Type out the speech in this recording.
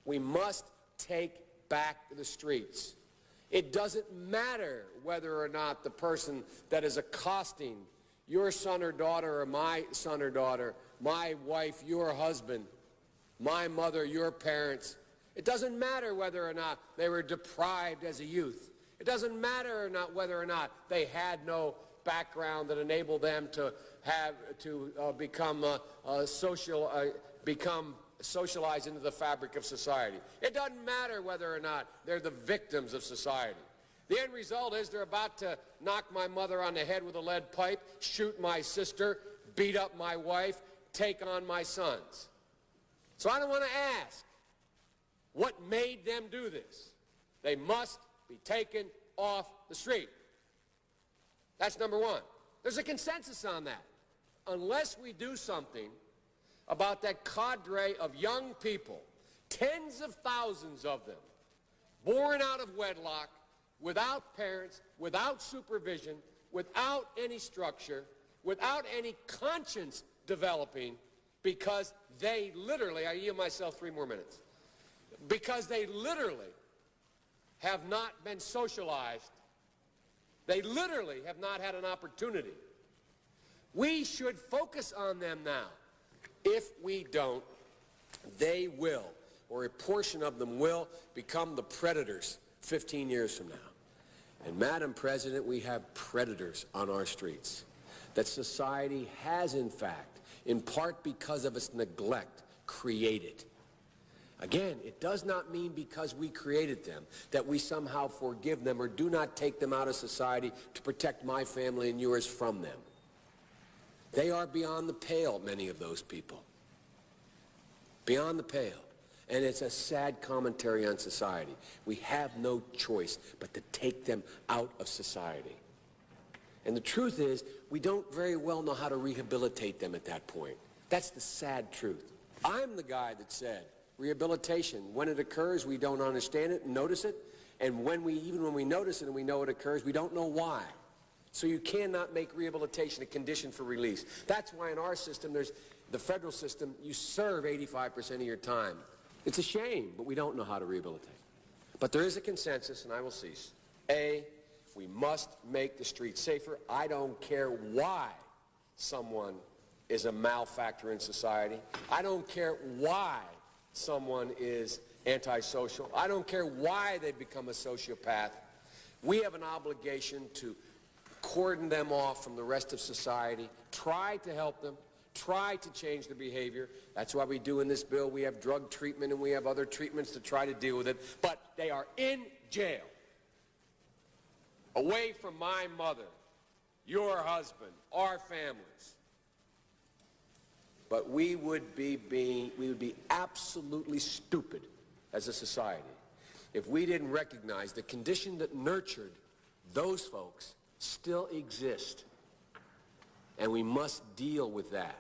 We must take back the streets. It doesn't matter whether or not the person that is accosting your son or daughter or my son or daughter, my wife, your husband, my mother, your parents. It doesn't matter whether or not they were deprived as a youth. It doesn't matter or not whether or not they had no background that enabled them to become socialized into the fabric of society. It doesn't matter whether or not they're the victims of society. The end result is they're about to knock my mother on the head with a lead pipe, shoot my sister, beat up my wife, take on my sons. So I don't want to ask what made them do this. They must be taken off the street. That's number one. There's a consensus on that. Unless we do something about that cadre of young people, tens of thousands of them, born out of wedlock, without parents, without supervision, without any structure, without any conscience developing, because they literally, I yield myself 3 more minutes, because they literally have not been socialized. They literally have not had an opportunity. We should focus on them now. If we don't, they will, or a portion of them will, become the predators 15 years from now. And Madam President, we have predators on our streets that society has, in fact, in part because of its neglect, created. Again, it does not mean because we created them that we somehow forgive them or do not take them out of society to protect my family and yours from them. They are beyond the pale, many of those people. Beyond the pale. And it's a sad commentary on society. We have no choice but to take them out of society. And the truth is, we don't very well know how to rehabilitate them at that point. That's the sad truth. I'm the guy that said, rehabilitation, when it occurs, we don't understand it and notice it. And even when we notice it and we know it occurs, we don't know why. So you cannot make rehabilitation a condition for release. That's why in our system, there's the federal system, you serve 85% of your time. It's a shame, but we don't know how to rehabilitate. But there is a consensus, and I will cease. A, we must make the streets safer. I don't care why someone is a malefactor in society. I don't care why someone is antisocial. I don't care why they become a sociopath. We have an obligation to cordon them off from the rest of society, try to help them, try to change their behavior. That's why we do in this bill. We have drug treatment and we have other treatments to try to deal with it. But they are in jail, away from my mother, your husband, our families. But we would be absolutely stupid as a society if we didn't recognize the condition that nurtured those folks still exist. And we must deal with that.